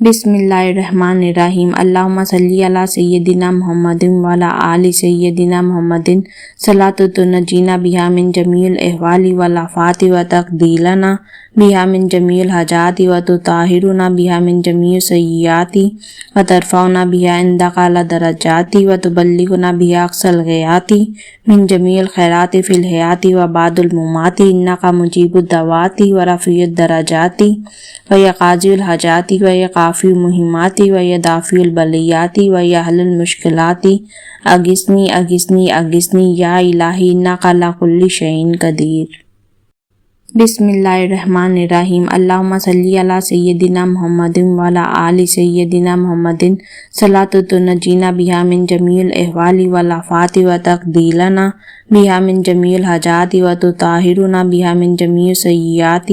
بسم اللہ الرحمن الرحیم اللہم صلی علی سیدنا محمد وعلی آل سیدنا محمد صلاۃ تنجینا بہا من جمیع الاحوال والآفات وتقضی لنا بہا من جمیع الحاجات وتطہرنا بہا من جمیع السیئات وترفعنا بہا عندک اعلی درجات وتبلغنا بہا اقصی الغایات من جمیع الخیرات فی الحیات وبعد الممات انک مجیب الدعوات ورفیع الدرجات ویا قاضی الحاجات ویا کافی المہمات ویا دافع البلیات ویا حل المشکلات اغثنی اغثنی اغثنی یا الہی انک علی کل شیء قدیر۔ بسم اللہ الرحمن الرحیم اللہم صلی علی سیدنا محمد وعلی آل سیدنا محمد صلاۃ تنجینا بہا من جمیع الاحوال والآفات وتقضی لنا بہا من جمیع الحاجات وتطہرنا بہا من جمیع السیئات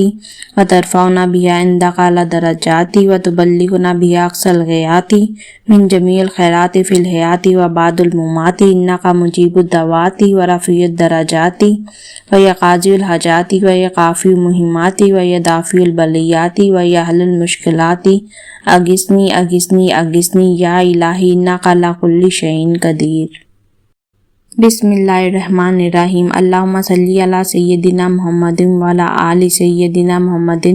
وترفعنا بہا عندک اعلی درجات وتبلغنا بہا اقصی الغایات من جمیع الخیرات فی الحیات وبعد الممات انک مجیب الدعوات ورفیع الدرجات ویا قاضی الحاجات ویا کافی المہمات ویا دافع البلیات ویا حل المشکلات اغثنی اغثنی اغثنی یا الہی انک علی کل شیء قدیر۔ بسم اللہ الرحمن الرحیم اللہم صلی علی سیدنا محمد وعلی آل سیدنا محمد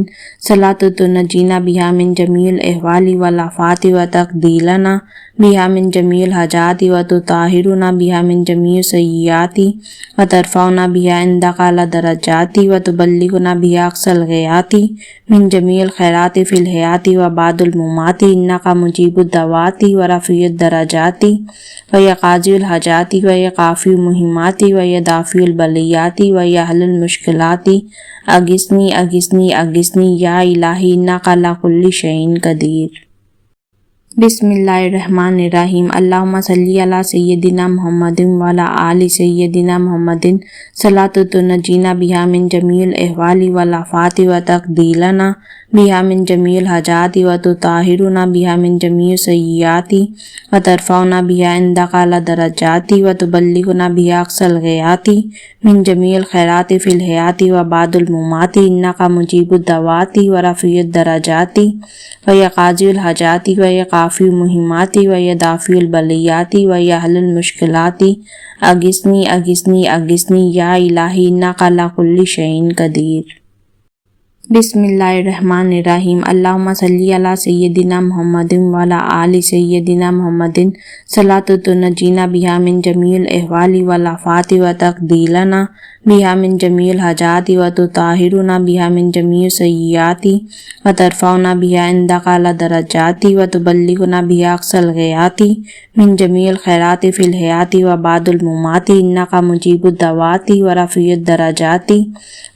صلاۃ تنجینا بہا من جمیع الاحوال والآفات وتقضی لنا بہا من جمیع الحاجات وتطہرنا بہا من جمیع السیئات وترفعنا بہا عندک اعلی درجات وتبلغنا بہا اقصی الغایات من جمیع الخیرات فی الحیات وبعد الممات انک مجیب الدعوات ورفیع الدرجات ویا قاضی الحاجات ویا کافی المہمات ویا دافع البلیات ویا حل المشکلات اغثنی اغثنی اغثنی یا الہی انک علی کل شیء قدیر۔ بسم اللہ الرحمن الرحیم اللہم صلی علی سیدنا محمد وعلی آل سیدنا محمد صلاۃ تنجینا بہا من جمیع الاحوال والآفات وتقضی لنا بہا من جمیع الحاجات وتطہرنا بہا من جمیع السیئات وترفعنا بہا عندک اعلی درجات وتبلغنا بہا اقصی الغایات من جمیع الخیرات فی الحیات وبعد الممات انک مجیب الدعوات ورفیع الدرجات ویا قاضی الحاجات ویا کافی المہمات ویا دافع البلیات ویا حل المشکلات اغثنی اغثنی اغثنی یا الہی انک علی کل شیء قدیر۔ بسم اللہ الرحمن الرحیم اللہم صلی علی سیدنا محمد وعلی آل سیدنا محمد صلاۃ تنجینا بہا من جمیع الاحوال والآفات وتقضی لنا بہا من جمیع الحاجات وتطہرنا بہا من جمیع السیئات وترفعنا بہا عندک اعلی درجات وتبلغنا بہا اقصی الغایات من جمیع الخیرات فی الحیات وبعد الممات انک مجیب الدعوات ورفیع الدرجات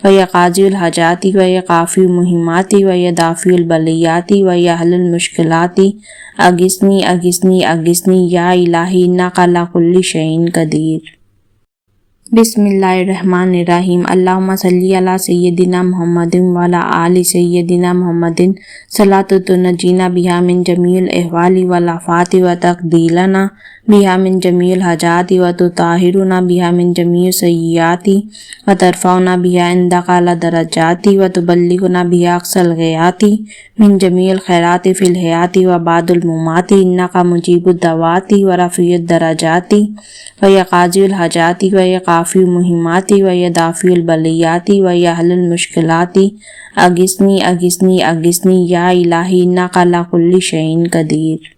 ویا قاضی الحاجات ویا کافی المہمات ویا دافع البلیات ویا حل المشکلات اغثنی اغثنی اغثنی یا الہی انک علی کل شیء قدیر۔ بسم اللہ الرحمن الرحیم اللہم صلی علی سیدنا محمد وعلی آل سیدنا محمد صلاۃ تنجینا بہا من جمیع الاحوال والآفات وتقضی لنا بہا من جمیع الحاجات وتطہرنا بہا من جمیع السیئات وترفعنا بہا عندک اعلی درجات وتبلغنا بہا اقصی الغایات من جمیع الخیرات فی الحیات وبعد الممات انک مجیب الدعوات ورفیع الدرجات ویا قاضی الحاجات ویا کافی المہمات ویا دافع البلیات ویا حل المشکلات اغثنی اغثنی اغثنی یا الہی انک علی کل شیء قدیر۔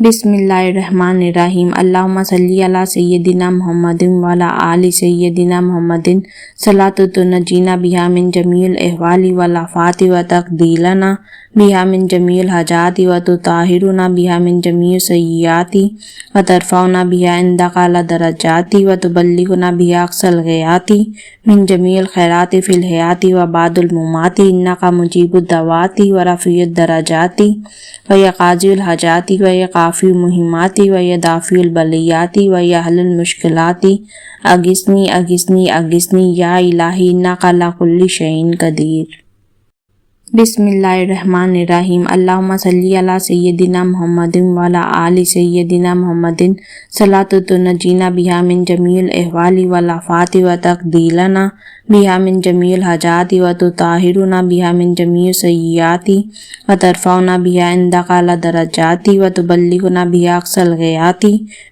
بسم اللہ الرحمن الرحیم اللہم صلی علی سیدنا محمد وعلی آل سیدنا محمد صلاۃ تنجینا بہا من جمیع الاحوال والآفات وتقضی لنا بہا من جمیع الحاجات وتطہرنا بہا من جمیع السیئات وترفعنا بہا عندک اعلی درجات وتبلغنا بہا اقصی الغایات من جمیع الخیرات فی الحیات وبعد الممات انک مجیب الدعوات ورفیع الدرجات ویا قاضی الحاجات ویا کافی المہمات ویا دافع البلیات ویا حل المشکلات اغثنی اغثنی اغثنی یا الہی انک علی کل شیء قدیر۔ بسم اللہ الرحمن الرحیم اللہم صلی علی سیدنا محمد وعلی آل سیدنا محمد صلاۃ تنجینا بہا من جمیع الاحوال والآفات وتقضی لنا بها من جميع الحاجات وتطهرنا بها من جميع السيئات وترفعنا بها عندك على درجات وتبلغنا بها أقصى الغايات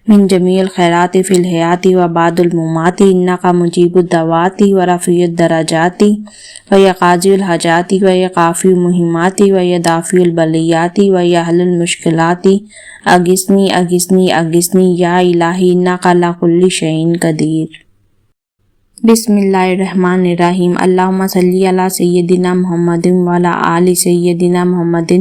من جميع الخيرات في الحياة وبعد الممات إنك مجيب الدعوات ورفيع الدرجات ويا قاضي الحاجات ويا كافي المهمات ويا دافع البليات ويا أهل المشكلات أغثني أغثني أغثني يا إلهي إنك على كل شيء قدير۔ بسم اللہ الرحمن الرحیم۔ اللہم صلی علی سیدنا محمد وعلی آل سیدنا محمد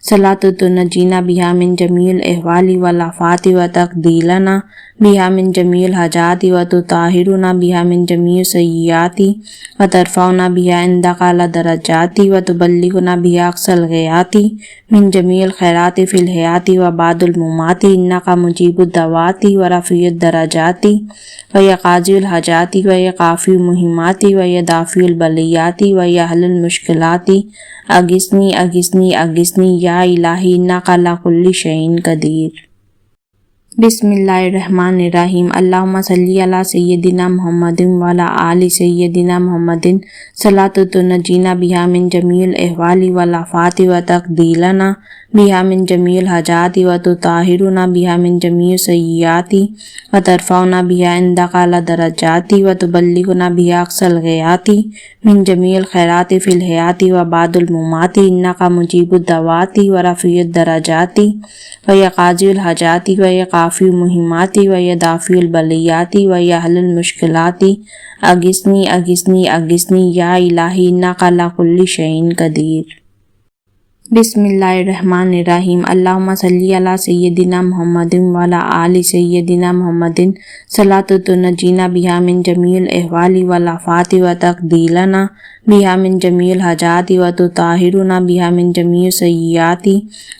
صلاۃ تنجینا بہا من جمیع الاحوال والآفات وتقضی لنا بہا من جمیع الحاجات وتطہرنا بہا من جمیع السیئات وترفعنا بہا عندک اعلی درجات وتبلغنا بہا اقصی الغایات من جمیع الخیرات فی الحیاۃ وبعد الممات انک مجیب الدعوات ورفیع الدرجات ویا قاضی الحاجات ویا کافی المہمات ویا دافع البلیات ویا حل المشکلات اغثنی اغثنی اغثنی یا الہی انک علی کل شیء قدیر۔ بسم اللہ الرحمن الرحیم۔ اللہم صلی علی سیدنا محمد وعلی آل سیدنا محمد صلاۃ تنجینا بہا من جمیع الاحوال والآفات وتقضی لنا بہا من جمیع الحاجات وتطہرنا بہا من جمیع السیئات وترفعنا بہا عندک اعلی درجات وتبلغنا بہا اقصی الغایات من جمیع الخیرات فی الحیاۃ وبعد الممات انک مجیب الدعوات ورفیع الدرجات ویا قاضی الحاجات ویا کافی المہمات ویا دافع البلیات ویا حل المشکلات اغثنی اغثنی اغثنی یا الہی انک علی کل شیء قدیر۔ بسم اللہ الرحمن الرحیم۔ اللہم صلی علی سیدنا محمد وعلی آل سیدنا محمد صلاۃ تنجینا بہا من جمیع الاحوال والآفات وتقضی لنا بہا من جمیع الحاجات وتطہرنا بہا من جمیع السیئات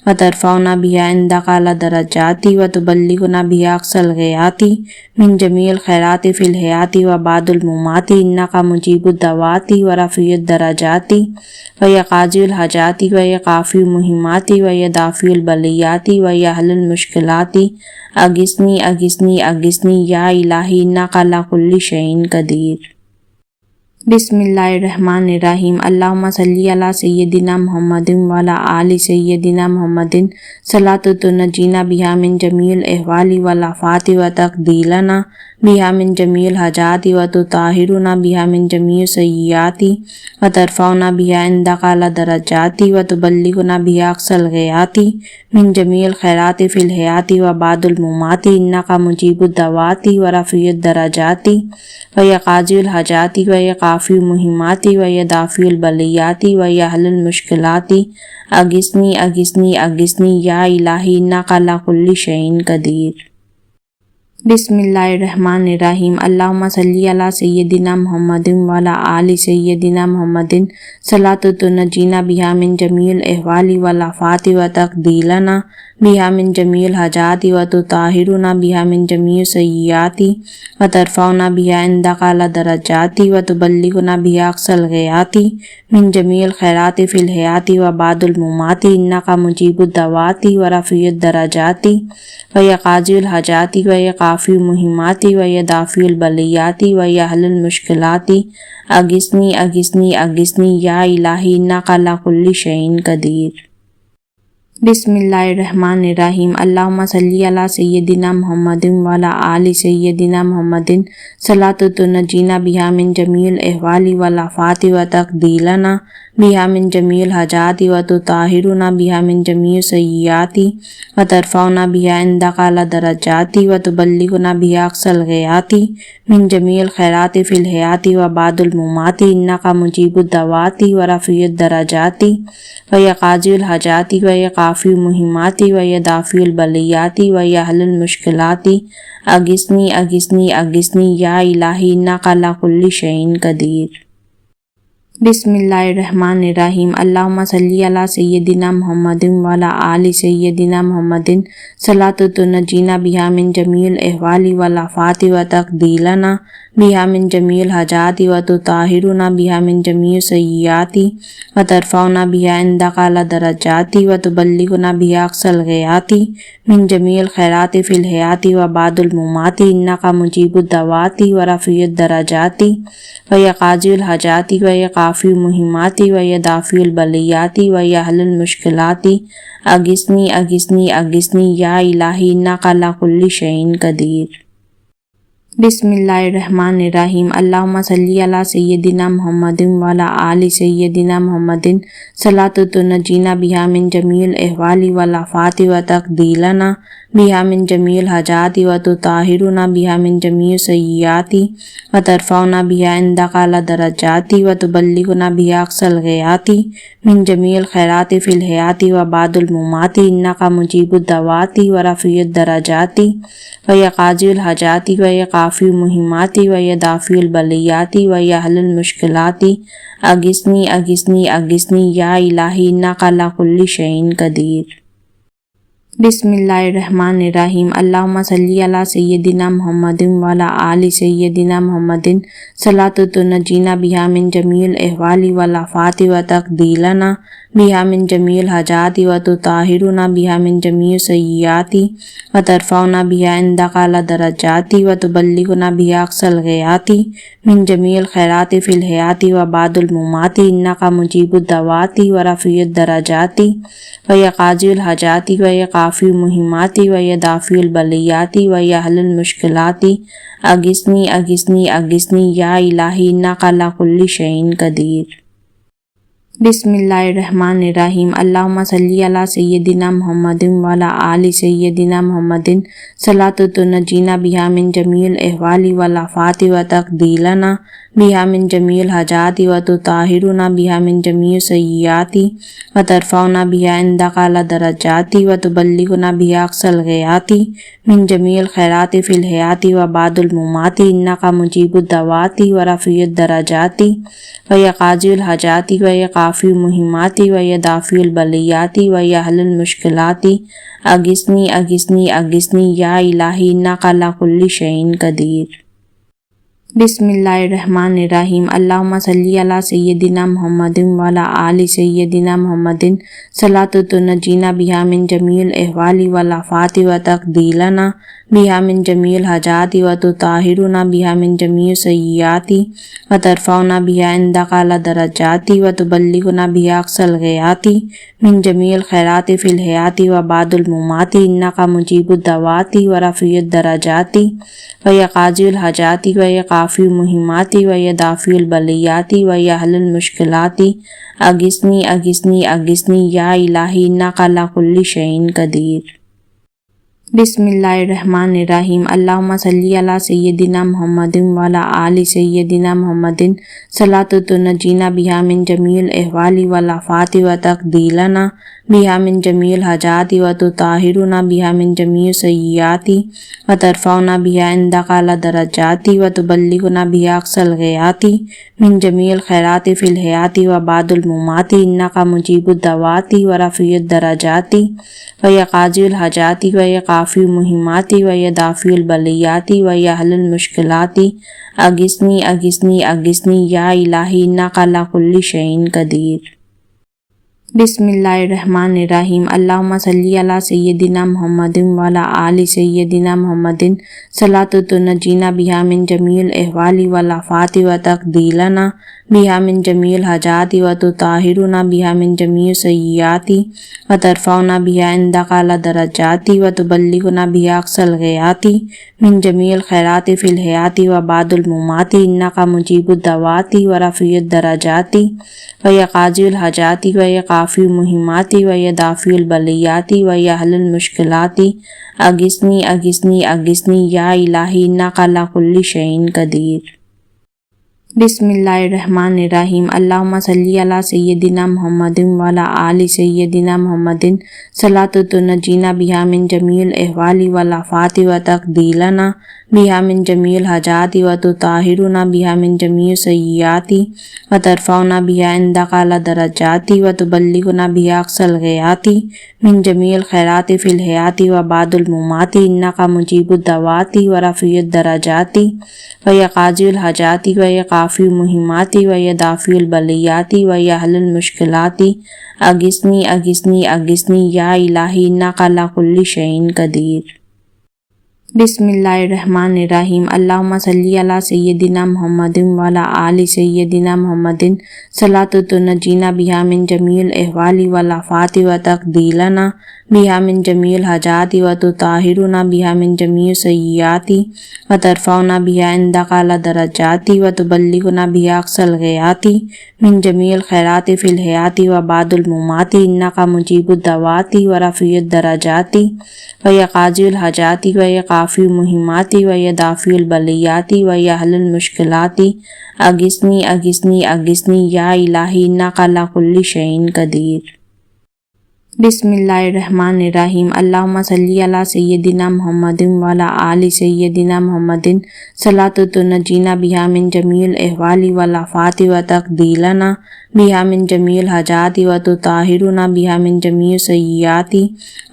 وترفعنا بہا عندک اعلی درجات وتبلغنا بہا اقصی الغایات من جمیع الخیرات فی الحیاۃ وبعد الممات انک مجیب الدعوات ورفیع الدرجات ویا قاضی الحاجات ویا کافی المہمات ویا دافع البلیات ویا حل المشکلات اغثنی اغثنی اغثنی یا الہی انک علی کل شیء قدیر۔ بسم اللہ الرحمن الرحیم۔ اللہم صلی علی سیدنا محمد وعلی آل سیدنا محمد صلاۃ تنجینا بہا من جمیع الاحوال والآفات وتقضی لنا بہا من جمیع الحاجات وتطہرنا بہا من جمیع السیئات وترفعنا بہا عندک اعلی درجات وتبلغنا بہا اقصی الغایات من جمیع الخیرات فی الحیاۃ وبعد الممات انک مجیب الدعوات ورفیع الدرجات ویا قاضی الحاجات ویا کافی المہمات ویا دافع البلیات ویا حل المشکلات اغثنی اغثنی اغثنی یا الہی انک علی کل شیء قدیر۔ بسم اللہ الرحمن الرحیم۔ اللہم صلی علی سیدنا محمد وعلی آل سیدنا محمد صلاۃ تنجینا بہا من جمیع الاحوال والآفات وتقضی لنا بہا من جمیع الحاجات وتطہرنا بہا من جمیع السیئات وترفعنا بہا عندک اعلی درجات وتبلغنا بہا اقصی الغایات من جمیع الخیرات فی الحیاۃ وبعد الممات انک مجیب الدعوات ورفیع الدرجات ویا قاضی الحاجات ویا کافی المہمات ویا دافع البلیات ویا حل المشکلات اغثنی اغثنی اغثنی یا الہی انک علی کل شیء قدیر۔ بسم اللہ الرحمن الرحیم۔ اللہم صلی علی سیدنا محمد وعلی آل سیدنا محمد صلاۃ تنجینا بہا من جمیع الاحوال والآفات وتقضی لنا بہا من جمیع الحاجات وتطہرنا بہا من جمیع السیئات وترفعنا بہا عندک اعلی درجات وتبلغنا بہا اقصی الغایات من جمیع الخیرات فی الحیاۃ وبعد الممات انک مجیب الدعوات ورفیع الدرجات ویا قاضی الحاجات ویا کافی المہمات ویا دافع البلیات ویا حل المشکلات اغثنی اغثنی اغثنی یا الہی انک علی کل شیء قدیر۔ بسم اللہ الرحمن الرحیم اللہم صلی علی سیدنا محمد وعلی آل سیدنا محمد صلاۃ تنجینا بہا من جمیع الاحوال والآفات وتقضی لنا بہا من جمیع الحاجات وتطہرنا بہا من جمیع السیئات وترفعنا بہا عندک اعلی درجات وتبلغنا بہا اقصی الغایات من جمیع الخیرات فی الحیات وبعد الممات انک مجیب الدعوات ورفیع الدرجات ویا قاضی الحاجات ویا کافی المہمات ویا دافع البلیات ویا حل المشکلات اغثنی اغثنی اغثنی یا الہی انک علی کل شیء قدیر۔ بسم اللہ الرحمن الرحیم اللہم صلی علی سیدنا محمد وعلی آل سیدنا محمد صلاۃ تنجینا بہا من جمیع الاحوال والآفات وتقضی لنا بہا من جمیع الحاجات وتطہرنا بہا من جمیع السیئات وترفعنا بہا عندک اعلی درجات وتبلغنا بہا اقصی الغایات من جمیع الخیرات فی الحیات وبعد الممات انک مجیب الدعوات ورفیع الدرجات ویا قاضی الحاجات ویا کافی المہمات ویا دافع البلیات ویا حل المشکلات اغثنی اغثنی اغثنی یا الہی انک علی کل شیء قدیر۔ بسم اللہ الرحمن الرحیم اللہم صلی علی سیدنا محمد وعلی آل سیدنا محمد صلاۃ تنجینا بہا من جمیع الاحوال والآفات وتقضی لنا بہا من جمیع الحاجات وتطہرنا بہا من جمیع السیئات وترفعنا بہا عندک اعلی درجات وتبلغنا بہا اقصی الغایات من جمیع الخیرات فی الحیات وبعد الممات انک مجیب الدعوات ورفیع الدرجات ویا قاضی الحاجات ویا کافی المہمات ویا دافع البلیات ویا حل المشکلات اغثنی اغثنی اغثنی یا الہی انک علی کل شیء قدیر۔ بسم اللہ الرحمن الرحیم اللہم صلی علی سیدنا محمد وعلی آل سیدنا محمد صلاۃ تنجینا بہا من جمیع الاحوال والآفات وتقضی لنا بہا من جمیع الحاجات وتطہرنا بہا من جمیع السیئات وترفعنا بہا عندک اعلی درجات وتبلغنا بہا اقصی الغایات من جمیع الخیرات فی الحیات وبعد الممات انک مجیب الدعوات ورفیع الدرجات ویا قاضی الحاجات ویا کافی المہمات ویا دافع البلیات ویا حل المشکلات اغثنی اغثنی اغثنی یا الہی انک علی کل شیء قدیر۔ بسم اللہ الرحمن الرحیم اللہم صلی علی سیدنا محمد وعلی آل سیدنا محمد صلاۃ تنجینا بہا من جمیع الاحوال والآفات وتقضی لنا بہا من جمیع الحاجات وتطہرنا بہا من جمیع السیئات وترفعنا بہا عندک اعلی درجات وتبلغنا بہا اقصی الغایات من جمیع الخیرات فی الحیات وبعد الممات انک مجیب الدعوات ورفیع الدرجات ویا قاضی الحاجات ویا کافی المہمات ویا دافع البلیات ویا حل المشکلات اغثنی اغثنی اغثنی یا الہی انک علی کل شیء قدیر۔ بسم اللہ الرحمن الرحیم اللہم صلی علی سیدنا محمد وعلی آل سیدنا محمد صلاۃ تنجینا بہا من جمیع الاحوال والآفات وتقضی لنا بہا من جمیع الحاجات وتطہرنا بہا من جمیع السیئات وترفعنا بہا عندک اعلی درجات وتبلغنا بہا اقصی الغایات من جمیع الخیرات فی الحیات وبعد الممات انک مجیب الدعوات ورفیع الدرجات ویا قاضی الحاجات ویا کافی المہمات ویا دافع البلیات ویا حل المشکلات اغثنی اغثنی اغثنی یا الہی انک علی کل شیء قدیر۔ بسم اللہ الرحمن الرحیم اللہم صلی علی سیدنا محمد وعلی آل سیدنا محمد صلاۃ تنجینا بہا من جمیع الاحوال والآفات وتقضی لنا بہا من جمیع الحاجات وتطہرنا بہا من جمیع السیئات وترفعنا بہا عندک اعلی درجات وتبلغنا بہا اقصی الغایات من جمیع الخیرات فی الحیات وبعد الممات انک مجیب الدعوات ورفیع الدرجات ویا قاضی الحاجات ویا کافی المہمات ویا دافع البلیات ویا حل المشکلات اغثنی اغثنی اغثنی یا الہی انک علی کل شیء قدیر۔ بسم اللہ الرحمن الرحیم اللہم صلی علی سیدنا محمد وعلی آل سیدنا محمد صلاۃ تنجینا بہا من جمیع الاحوال والآفات وتقضی بہا من جمیع الحاجات وتطہرنا بہا من جمیع السیئات وترفعنا بہا عندک اعلی درجات وتبلغنا بہا اقصی الغایات من جمیع الخیرات فی الحیات وبعد الممات انک مجیب الدعوات ورفیع الدرجات وقاضی الحاجات وقافی المہمات ویدافع البلیات ویحل المشکلات اغثنی اغثنی اغثنی یا الہی انک علی کل شیء قدیر۔ بسم اللہ الرحمن الرحیم اللہم صلی علی سیدنا محمد وعلی آل سیدنا محمد صلاۃ تنجینا بہا من جمیع الاحوال والآفات وتقضی لنا بہا من جمیع الحاجات وتطہرنا بہا من جمیع السیئات وترفعنا بہا عندک اعلی درجات وتبلغنا بہا اقصی الغایات من جمیع الخیرات فی الحیات وبعد الممات انک مجیب الدعوات ورفیع الدرجات وقاضی الحاجات وقافی المہمات ویدافع البلیات ویحل المشکلات اغثنی اغثنی اغثنی یا الہی انک علی کل شیء قدیر۔ بسم اللہ الرحمن الرحیم اللہم صلی علی سیدنا محمد وعلی آل سیدنا محمد صلاۃ تنجینا بہا من جمیع الاحوال والآفات وتقضی لنا بہا من جمیع الحاجات وتطہرنا بہا من جمیع السیئات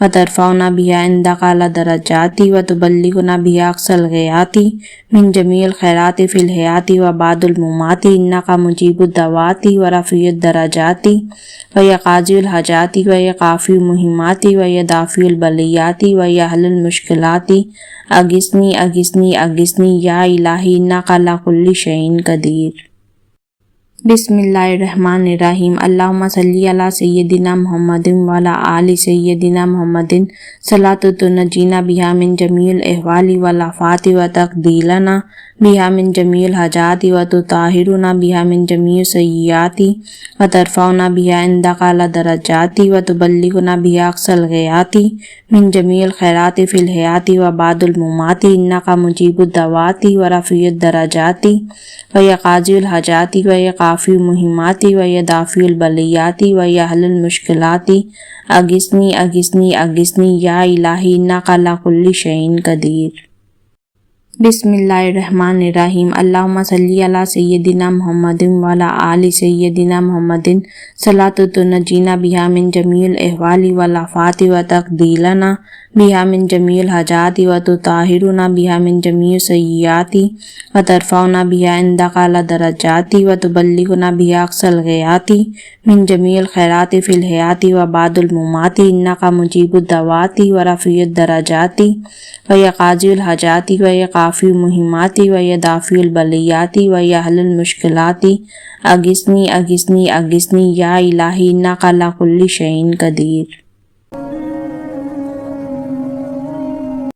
وترفعنا بہا عندک اعلی درجات وتبلغنا بہا اقصی الغایات من جمیع الخیرات فی الحیات وبعد الممات انک مجیب الدعوات ورفیع الدرجات وقاضی الحاجات وقافی المہمات ویدافع البلیات ویحل المشکلات اغثنی اغثنی اغثنی یا الہی انک علی کل شیء قدیر۔ بسم اللہ الرحمن الرحیم اللہم صلی علی سیدنا محمد وعلی آل سیدنا محمد صلاۃ تنجینا بہا من جمیع الاحوال والآفات وتقضی لنا بہا من جمیع الحاجات وتطہرنا بہا من جمیع السیئات وترفعنا بہا عندک اعلی درجات وتبلغنا بہا اقصی الغایات من جمیع الخیرات فی الحیات وبعد الممات انک مجیب الدعوات ورفیع الدرجات وقاضی الحاجات وقافی المہمات ویدافع البلیات ویحل المشکلات اغثنی اغثنی اغثنی یا الہی انک علی کل شیء قدیر۔ بسم اللہ الرحمن الرحیم اللہم صلی علی سیدنا محمد وعلی آل سیدنا محمد صلاۃ تنجینا بہا من جمیع الاحوال والآفات وتقضی لنا بہا من جمیع الحاجات وتطہرنا بہا من جمیع السیئات وترفعنا بہا عندک اعلی درجات وتبلغنا بہا اقصی الغایات من جمیع الخیرات فی الحیات وبعد الممات انک مجیب الدعوات ورفیع الدرجات وقاضی الحاجات وقافی المہمات ویدافع البلیات ویحل المشکلات اغثنی اغثنی اغثنی یا الہی انک علی کل شیء قدیر۔